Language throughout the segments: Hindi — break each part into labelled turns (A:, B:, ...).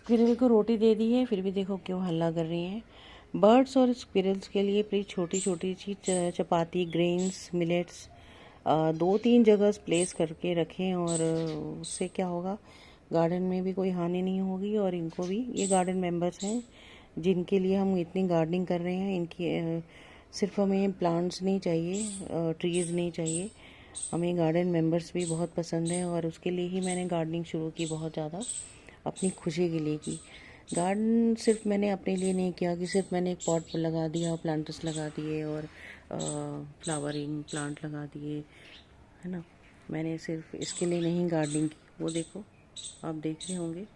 A: स्क्विरल को रोटी दे दी है, फिर भी देखो क्यों हल्ला कर रही हैं। बर्ड्स और स्क्विरल्स के लिए प्लीज़ छोटी छोटी सी चपाती, ग्रेन्स, मिलेट्स 2-3 जगह प्लेस करके रखें, और उससे क्या होगा, गार्डन में भी कोई हानि नहीं होगी और इनको भी, ये गार्डन मेंबर्स हैं जिनके लिए हम इतनी गार्डनिंग कर रहे हैं, इनकी सिर्फ हमें प्लांट्स नहीं चाहिए, ट्रीज़ नहीं चाहिए, हमें गार्डन मेंबर्स भी बहुत पसंद हैं, और उसके लिए ही मैंने गार्डनिंग शुरू की, बहुत ज़्यादा अपनी खुशी के लिए की। गार्डन सिर्फ मैंने अपने लिए नहीं किया कि सिर्फ मैंने एक पॉट लगा दिया, प्लांटर्स लगा दिए और फ्लावरिंग प्लांट लगा दिए, है ना। मैंने सिर्फ इसके लिए नहीं गार्डनिंग की। वो देखो, आप देख रहे होंगे,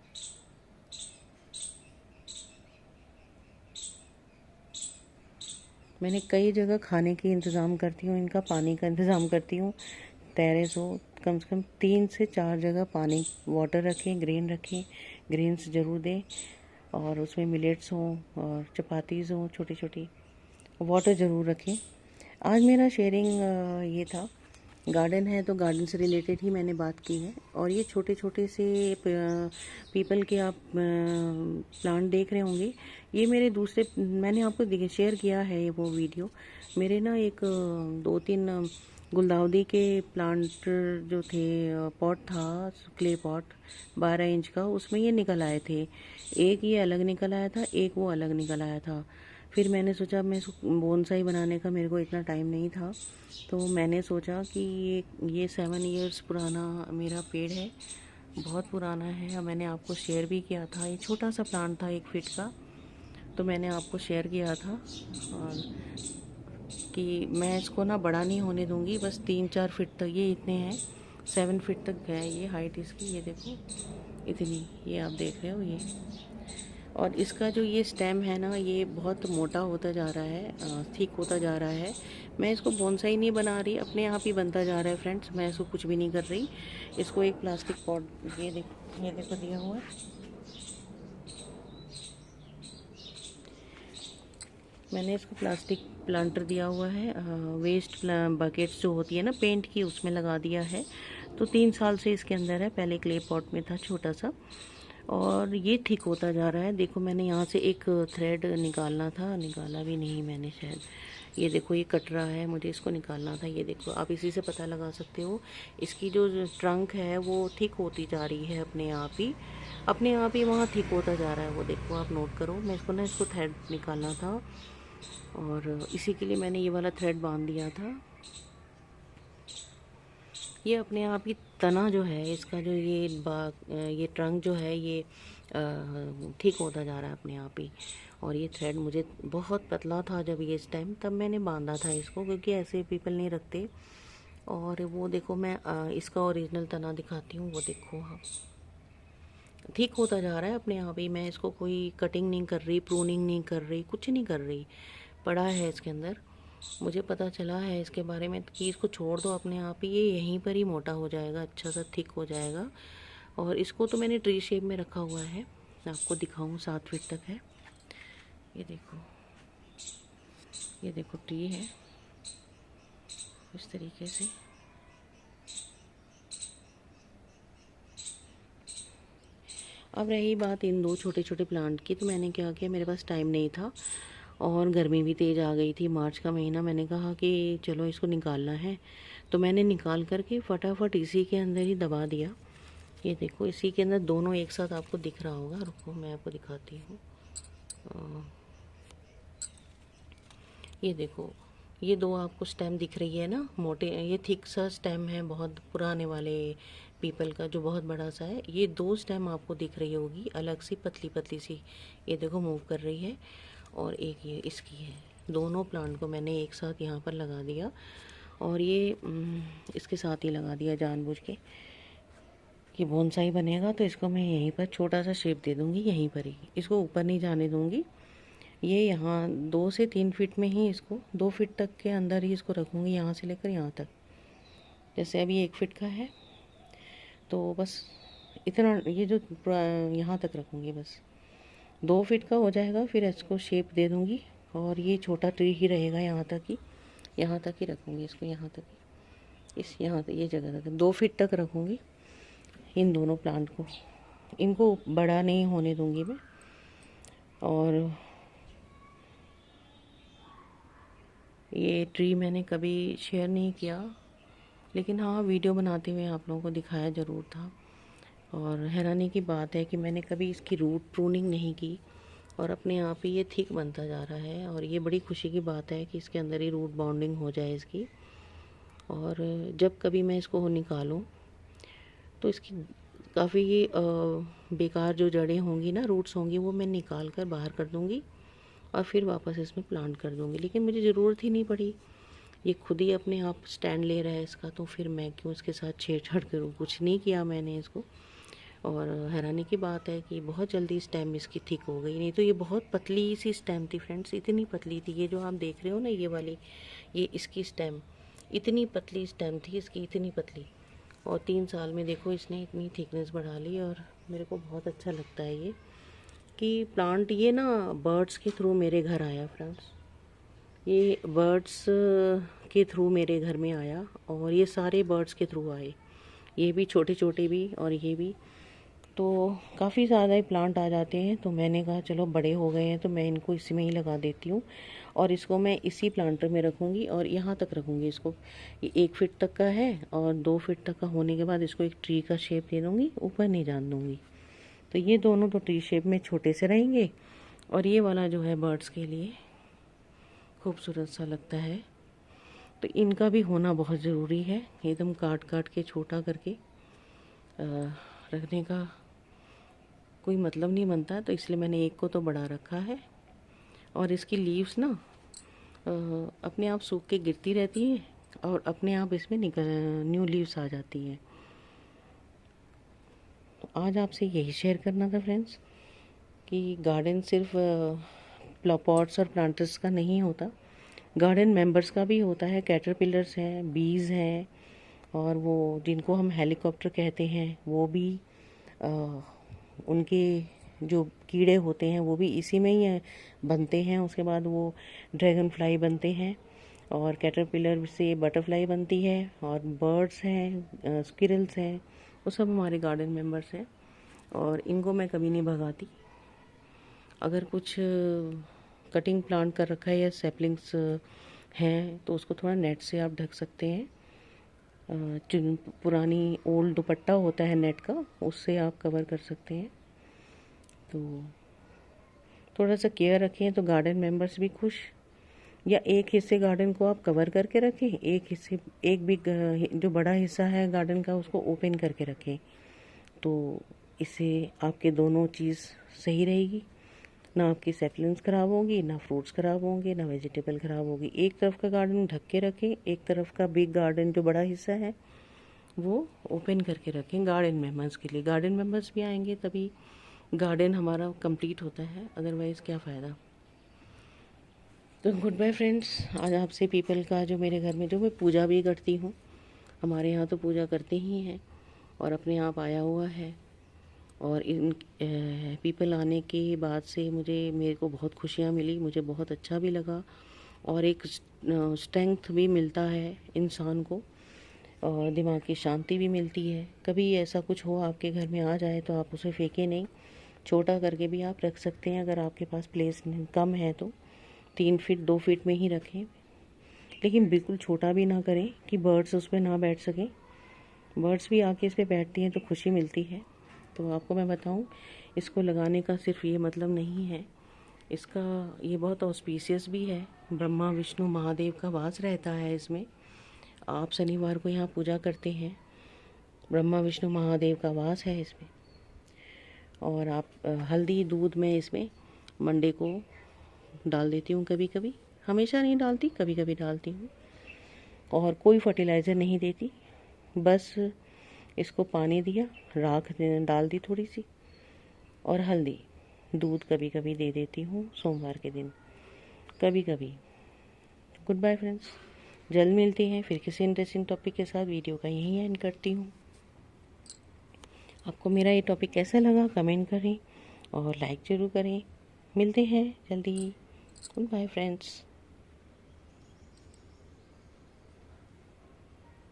A: मैंने कई जगह खाने के इंतज़ाम करती हूँ, इनका पानी का इंतज़ाम करती हूँ। टेरेस हो, कम से कम 3 से 4 जगह पानी, वाटर रखें, ग्रेन रखें, ग्रेन्स ज़रूर दें, और उसमें मिलेट्स हों और चपातीज़ हों छोटी छोटी, वाटर ज़रूर रखें। आज मेरा शेयरिंग ये था, गार्डन है तो गार्डन से रिलेटेड ही मैंने बात की है। और ये छोटे छोटे से पीपल के आप प्लांट देख रहे होंगे, ये मेरे दूसरे, मैंने आपको शेयर किया है वो वीडियो। मेरे ना एक 2-3 गुलदाउदी के प्लांट जो थे, पॉट था, क्ले पॉट 12 इंच का, उसमें ये निकल आए थे। एक ये अलग निकल आया था, एक वो अलग निकल आया था। फिर मैंने सोचा, मैं बोनसाई बनाने का मेरे को इतना टाइम नहीं था, तो मैंने सोचा कि ये 7 इयर्स पुराना मेरा पेड़ है, बहुत पुराना है। और मैंने आपको शेयर भी किया था, ये छोटा सा प्लांट था 1 फीट का, तो मैंने आपको शेयर किया था, और कि मैं इसको ना बड़ा नहीं होने दूंगी, बस 3-4 फीट तक, ये इतने हैं, 7 फीट तक है ये हाइट इसकी, ये देखो इतनी, ये आप देख रहे हो ये। और इसका जो ये स्टेम है ना, ये बहुत मोटा होता जा रहा है, थिक होता जा रहा है। मैं इसको बोनसाई नहीं बना रही, अपने आप ही बनता जा रहा है फ्रेंड्स, मैं इसको कुछ भी नहीं कर रही। इसको एक प्लास्टिक पॉट, ये देखो दिया हुआ है, मैंने इसको प्लास्टिक प्लांटर दिया हुआ है, वेस्ट बकेट्स जो होती है ना पेंट की, उसमें लगा दिया है। तो 3 साल से इसके अंदर है, पहले क्ले पॉट में था छोटा सा, और ये ठीक होता जा रहा है। देखो, मैंने यहाँ से एक थ्रेड निकालना था, निकाला भी नहीं मैंने शायद, ये देखो ये कट रहा है, मुझे इसको निकालना था। ये देखो, आप इसी से पता लगा सकते हो, इसकी जो ट्रंक है वो ठीक होती जा रही है अपने आप ही, अपने आप ही वहाँ ठीक होता जा रहा है। वो देखो, आप नोट करो, मैं इसको थ्रेड निकालना था, और इसी के लिए मैंने ये वाला थ्रेड बांध दिया था। ये अपने आप ही तना जो है इसका, जो ये ट्रंक जो है, ये ठीक होता जा रहा है अपने आप ही। और ये थ्रेड मुझे बहुत पतला था जब ये इस टाइम, तब मैंने बांधा था इसको, क्योंकि ऐसे पीपल नहीं रखते। और वो देखो, मैं इसका ओरिजिनल तना दिखाती हूँ, वो देखो, हाँ ठीक होता जा रहा है अपने आप ही। मैं इसको कोई कटिंग नहीं कर रही, प्रूनिंग नहीं कर रही, कुछ नहीं कर रही, पड़ा है इसके अंदर। मुझे पता चला है इसके बारे में कि इसको छोड़ दो अपने आप ही, ये यहीं पर ही मोटा हो जाएगा, अच्छा सा थिक हो जाएगा। और इसको तो मैंने ट्री शेप में रखा हुआ है, आपको दिखाऊं, 7 फीट तक है। ये देखो, ये देखो ट्री है इस तरीके से। अब रही बात इन 2 छोटे छोटे प्लांट की, तो मैंने क्या किया, मेरे पास टाइम नहीं था और गर्मी भी तेज़ आ गई थी, मार्च का महीना। मैंने कहा कि चलो इसको निकालना है, तो मैंने निकाल करके फटाफट इसी के अंदर ही दबा दिया। ये देखो, इसी के अंदर दोनों एक साथ आपको दिख रहा होगा, रुको मैं आपको दिखाती हूँ। ये देखो, ये 2 आपको स्टेम दिख रही है ना, मोटे, ये थिक सा स्टेम है, बहुत पुराने वाले पीपल का, जो बहुत बड़ा सा है। ये 2 स्टेम आपको दिख रही होगी अलग सी, पतली पतली सी, ये देखो मूव कर रही है। और एक ये इसकी है। दोनों प्लांट को मैंने एक साथ यहाँ पर लगा दिया, और ये इसके साथ ही लगा दिया जानबूझ के कि बोनसाई बनेगा, तो इसको मैं यहीं पर छोटा सा शेप दे दूँगी, यहीं पर ही, इसको ऊपर नहीं जाने दूँगी। ये यहाँ 2 से 3 फीट में ही, इसको 2 फीट तक के अंदर ही इसको रखूँगी, यहाँ से लेकर यहाँ तक। जैसे अभी 1 फीट का है, तो बस इतना, ये जो यहाँ तक रखूँगी, बस 2 फीट का हो जाएगा, फिर इसको शेप दे दूँगी। और ये छोटा ट्री ही रहेगा, यहाँ तक ही, यहाँ तक ही रखूँगी इसको, यहाँ तक ही, इस यहाँ तक, ये जगह तक 2 फीट तक रखूँगी इन दोनों प्लांट को। इनको बड़ा नहीं होने दूंगी मैं। और ये ट्री मैंने कभी शेयर नहीं किया, लेकिन हाँ वीडियो बनाते हुए आप लोगों को दिखाया ज़रूर था। और हैरानी की बात है कि मैंने कभी इसकी रूट प्रूनिंग नहीं की और अपने आप ही ये थिक बनता जा रहा है। और ये बड़ी खुशी की बात है कि इसके अंदर ही रूट बाउंडिंग हो जाए इसकी। और जब कभी मैं इसको निकालूं तो इसकी काफ़ी बेकार जो जड़ें होंगी ना, रूट्स होंगी, वो मैं निकाल कर बाहर कर दूंगी और फिर वापस इसमें प्लांट कर दूंगी। लेकिन मुझे ज़रूरत ही नहीं पड़ी, ये खुद ही अपने आप स्टैंड ले रहा है इसका, तो फिर मैं क्यों इसके साथ छेड़छाड़ करूँ। कुछ नहीं किया मैंने इसको। और हैरानी की बात है कि बहुत जल्दी स्टेम इसकी थिक हो गई, नहीं तो ये बहुत पतली सी स्टेम थी फ्रेंड्स, इतनी पतली थी। ये जो आप देख रहे हो ना, ये वाली, ये इसकी स्टेम, इतनी पतली स्टेम थी इसकी, इतनी पतली। और 3 साल में देखो इसने इतनी थिकनेस बढ़ा ली। और मेरे को बहुत अच्छा लगता है ये कि प्लांट ये ना बर्ड्स के थ्रू मेरे घर आया फ्रेंड्स। ये बर्ड्स के थ्रू मेरे घर में आया और ये सारे बर्ड्स के थ्रू आए, ये भी छोटे छोटे भी और ये भी। तो काफ़ी ज़्यादा ही प्लांट आ जाते हैं, तो मैंने कहा चलो बड़े हो गए हैं तो मैं इनको इसी में ही लगा देती हूँ। और इसको मैं इसी प्लांटर में रखूँगी और यहाँ तक रखूँगी इसको। ये 1 फीट तक का है और 2 फीट तक का होने के बाद इसको एक ट्री का शेप दे दूँगी, ऊपर नहीं जान दूँगी। तो ये दोनों तो ट्री शेप में छोटे से रहेंगे और ये वाला जो है बर्ड्स के लिए खूबसूरत सा लगता है। तो इनका भी होना बहुत ज़रूरी है, एकदम काट काट के छोटा करके रखने का कोई मतलब नहीं बनता। तो इसलिए मैंने एक को तो बड़ा रखा है। और इसकी लीव्स ना अपने आप सूख के गिरती रहती हैं और अपने आप इसमें न्यू लीव्स आ जाती हैं। तो आज आपसे यही शेयर करना था फ्रेंड्स कि गार्डन सिर्फ पॉट्स और प्लांटर्स का नहीं होता, गार्डन मेंबर्स का भी होता है। कैटरपिलर्स हैं, बीज हैं, और वो जिनको हम हेलीकॉप्टर कहते हैं वो भी, उनके जो कीड़े होते हैं वो भी इसी में ही बनते हैं। उसके बाद वो ड्रैगन फ्लाई बनते हैं और कैटरपिलर से बटरफ्लाई बनती है। और बर्ड्स हैं, स्क्विरल्स हैं, वो सब हमारे गार्डन मेंबर्स हैं और इनको मैं कभी नहीं भगाती। अगर कुछ कटिंग प्लांट कर रखा है या सैपलिंग्स हैं तो उसको थोड़ा नेट से आप ढक सकते हैं। पुरानी ओल्ड दुपट्टा होता है नेट का, उससे आप कवर कर सकते हैं। तो थोड़ा सा केयर रखें तो गार्डन मेंबर्स भी खुश। या एक हिस्से गार्डन को आप कवर करके रखें, एक भी जो बड़ा हिस्सा है गार्डन का उसको ओपन करके रखें। तो इससे आपके दोनों चीज़ सही रहेगी, ना आपकी सैपलिंग्स ख़राब होंगी, ना फ्रूट्स ख़राब होंगे, ना वेजिटेबल ख़राब होगी। एक तरफ का गार्डन ढक के रखें, एक तरफ का बिग गार्डन जो बड़ा हिस्सा है वो ओपन करके रखें गार्डन मेंबर्स के लिए। गार्डन मेंबर्स भी आएंगे तभी गार्डन हमारा कंप्लीट होता है, अदरवाइज़ क्या फ़ायदा। तो गुड बाय फ्रेंड्स। आज आपसे पीपल का, जो मेरे घर में जो मैं पूजा भी करती हूँ, हमारे यहाँ तो पूजा करते ही हैं, और अपने आप आया हुआ है। और इन पीपल आने के बाद से मेरे को बहुत खुशियाँ मिली, मुझे बहुत अच्छा भी लगा और एक स्ट्रेंथ भी मिलता है इंसान को और दिमाग की शांति भी मिलती है। कभी ऐसा कुछ हो आपके घर में आ जाए तो आप उसे फेंकें नहीं, छोटा करके भी आप रख सकते हैं। अगर आपके पास प्लेस कम है तो 3 फीट 2 फीट में ही रखें, लेकिन बिल्कुल छोटा भी ना करें कि बर्ड्स उस पर ना बैठ सकें। बर्ड्स भी आके इस पर बैठती हैं तो खुशी मिलती है। तो आपको मैं बताऊं, इसको लगाने का सिर्फ ये मतलब नहीं है, इसका ये बहुत ऑस्पिशियस भी है। ब्रह्मा विष्णु महादेव का वास रहता है इसमें। आप शनिवार को यहाँ पूजा करते हैं, ब्रह्मा विष्णु महादेव का वास है इसमें। और आप हल्दी दूध में इसमें मंडे को डाल देती हूँ, कभी कभी, हमेशा नहीं डालती, कभी कभी डालती हूँ। और कोई फर्टिलाइज़र नहीं देती, बस इसको पानी दिया, राख डाल दी थोड़ी सी, और हल्दी दूध कभी कभी दे देती हूँ सोमवार के दिन, कभी कभी। गुड बाय फ्रेंड्स, जल्द मिलते हैं फिर किसी इंटरेस्टिंग टॉपिक के साथ। वीडियो का यहीं एंड करती हूँ। आपको मेरा ये टॉपिक कैसा लगा कमेंट करें और लाइक ज़रूर करें। मिलते हैं जल्दी। Good bye friends.